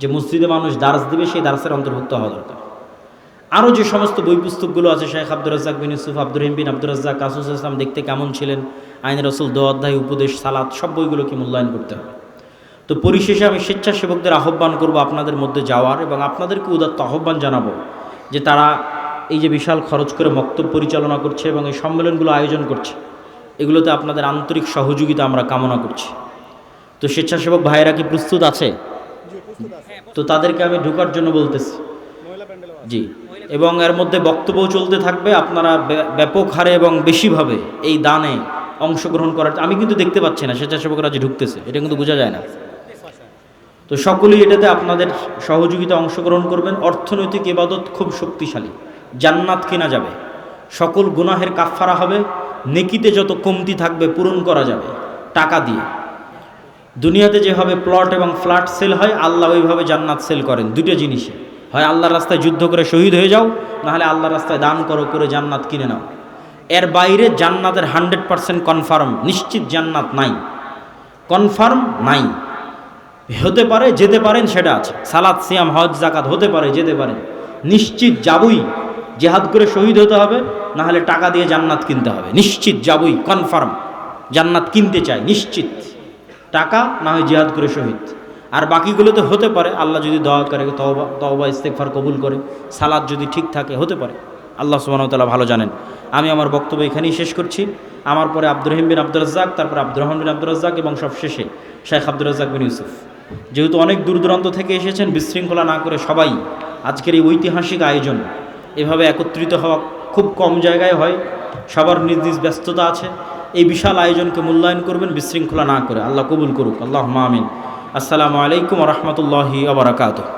যে মসজিদে মানুষ দার্স দিবে সেই দার্সের অন্তর্ভুক্ত হওয়া দরকার। আরও যে সমস্ত বই পুস্তকগুলো আছে, শেখ আব্দুর রাজ্জাক বিন ইউসুফ, আব্দুর রহিম বিন আব্দুর রাজ্জাক, কাসুস ইসলাম দেখতে কেমন ছিলেন, আইন রসুল, দোয়া অধ্যায়, উপদেশ, সালাত, সব বইগুলোকে মূল্যায়ন করতে হবে। তো পরিশেষে আমি স্বেচ্ছাসেবকদের আহ্বান করব আপনাদের মধ্যে যাওয়ার, এবং আপনাদেরকে উদাত্ত আহ্বান জানাবো যে তারা এই যে বিশাল খরচ করে মক্তব পরিচালনা করছে এবং এই সম্মেলনগুলো আয়োজন করছে, এগুলোতে আপনাদের আন্তরিক সহযোগিতা আমরা কামনা করছি। তো স্বেচ্ছাসেবক ভাইয়েরা কি প্রস্তুত আছে? তো তাদেরকে আমি ঢোকার জন্য বলতেছি। জি, এবং এর মধ্যে বক্তব্যও চলতে থাকবে। আপনারা ব্যাপক হারে এবং বেশিভাবে এই দানে অংশগ্রহণ করার, আমি কিন্তু দেখতে পাচ্ছি না স্বেচ্ছাসেবকরা যে ঢুকতেছে, এটা কিন্তু বোঝা যায় না। তো সকলেই এটাতে আপনাদের সহযোগিতা অংশগ্রহণ করবেন। অর্থনৈতিক ইবাদত খুব শক্তিশালী, জান্নাত কিনা যাবে, সকল গুনাহের কাফফারা হবে, নেকিতে যত কমতি থাকবে পূরণ করা যাবে টাকা দিয়ে। দুনিয়াতে যেভাবে প্লট এবং ফ্ল্যাট সেল হয়, আল্লাহ ওইভাবে জান্নাত সেল করেন। দুটো জিনিসে, হয় আল্লাহর রাস্তায় যুদ্ধ করে শহীদ হয়ে যাও, নাহলে আল্লাহর রাস্তায় দান করো, করে জান্নাত কিনে নাও। এর বাইরে জান্নাতের 100% কনফার্ম, নিশ্চিত জান্নাত নাই, কনফার্ম নাই। হতে পারে, যেতে পারেন, সেটা আছে। সালাত, সিয়াম, হজ, জাকাত হতে পারে, যেতে পারেন, নিশ্চিত যাবই। জিহাদ করে শহীদ হতে হবে, নাহলে টাকা দিয়ে জান্নাত কিনতে হবে। নিশ্চিত যাবই, কনফার্ম জান্নাত কিনতে চাই, নিশ্চিত। টাকা না হয় জিহাদ করে শহীদ। আর বাকিগুলোতে হতে পারে আল্লাহ যদি দয়া করে, তওবা ইস্তেগফার কবুল করে, সালাত যদি ঠিক থাকে, হতে পারে। আল্লাহ সুবহানাহু ওয়া তাআলা ভালো জানেন। আমি আমার বক্তব্য এখানেই শেষ করছি। আমার পরে আব্দুর রহিম বিন আব্দুর রাজ্জাক, তারপর আব্দুর রহমান বিন আব্দুর রাজ্জাক, এবং সব শেষে শেখ আব্দুর রাজ্জাক বিন ইউসুফ। যেহেতু অনেক দূর দূরান্ত থেকে এসেছেন, বিশৃঙ্খলা না করে সবাই আজকের এই ঐতিহাসিক আয়োজন, এভাবে একত্রিত হওয়া খুব কম জায়গায় হয়, সবার নিজ নিজ ব্যস্ততা আছে। এই বিশাল আয়োজনকে মূল্যায়ন করবেন বিশৃঙ্খলা না করে। আল্লাহ কবুল করুক, আল্লাহুম্মা আমিন। আসসালামু আলাইকুম ওয়া রাহমাতুল্লাহি ওয়া বারাকাতুহু।